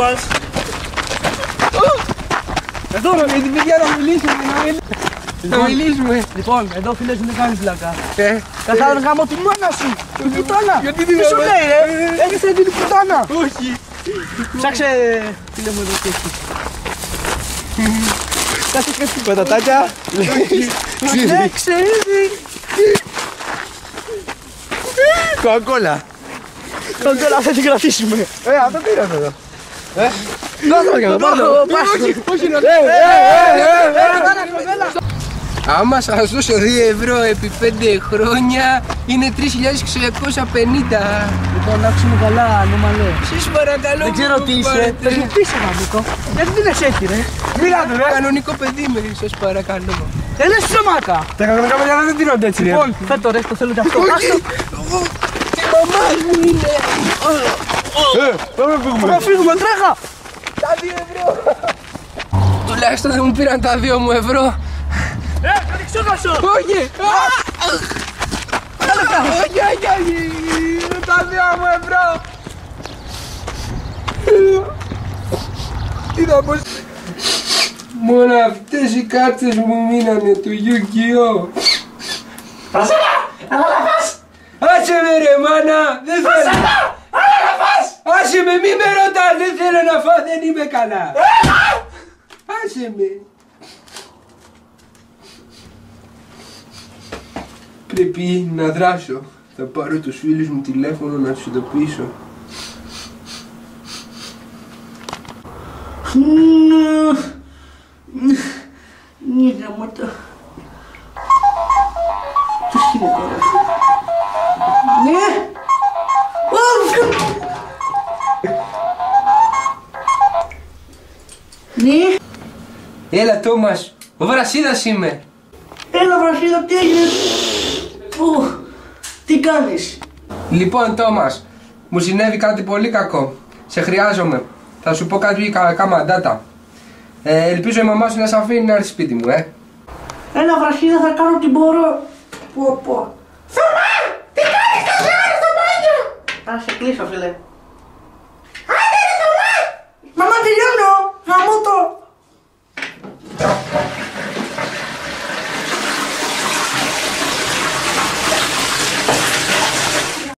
πας? Εδώ ρε παιδιά να μιλήσουμε, να μιλήσουμε. Λοιπόν, εδώ φίλες μου δεν κάνει πλάκα. Καθάρω γάμο τη μάνα σου. Την πουτάνα. Γιατί τι σου λέει ρε. Έχεις την πουτάνα. Όχι. Ψάξε φίλε μου εδώ και έχεις. Κάτσε και στην πατατάκια. Ναι, ξέρει. Κοκακόλα. Κοκακόλα θα την κρατήσουμε. Αυτό τι είναι εδώ. Άμα σας δώσω 2 ευρώ επί 5 χρόνια είναι 3.650. Λοιπόν, άκουσε καλά, ανώμαλε. Σας παρακαλώ. Δεν ξέρω τι είσαι. Θα σου πεις ένα Νίκο. Γιατί δεν λες έτσι ρε. Μίλα του ρε. Κανονικό παιδί με, σας παρακαλώ. Δεν λες ψωμάκα. Τα κανονικά παιδιά δεν τηρώνται έτσι ρε. Λοιπόν, φέτο ρε, το θέλω και αυτό. Τι μαμάς μου είναι. Θα φύγουμε, τρέχα. Τα 2 ευρώ. Τουλάχιστον δεν μου πήραν τα 2 μου ευρώ. Κάτι ξέχασα. Όχι. Όχι. Τα 2 μου ευρώ. Είδα πως μόνο αυτές οι κάρτες μου μείνανε του Yu-Gi-Oh! Πρασέλα, έλα να πας. Άσε με ρε μάνα, δεν θέλω. Άσε με, μη με ρωτάς, δεν θέλω να φάω, δεν είμαι καλά. Άσε με. Πρέπει να δράσω. Θα πάρω τους φίλους μου τηλέφωνο να τους ειδοποιήσω. Ναι, γαμώτα. Τι γίνεται τώρα. Ναι. Ναι. Έλα Τόμας, ο Βρασίδας είμαι. Έλα Βρασίδα, τι έγινε. Τι κάνεις. Λοιπόν Τόμας, μου συνέβη κάτι πολύ κακό. Σε χρειάζομαι. Θα σου πω κάτι κακά μαντάτα. Ελπίζω η μαμά σου να σε αφήνει να έρθει σπίτι μου, Έλα Βρασίδα, θα κάνω ό,τι μπορώ. Πω. Θωμά, τι κάνεις, θα σε άρεσε στο μπάνιο. Θα σε κλείσω φίλε.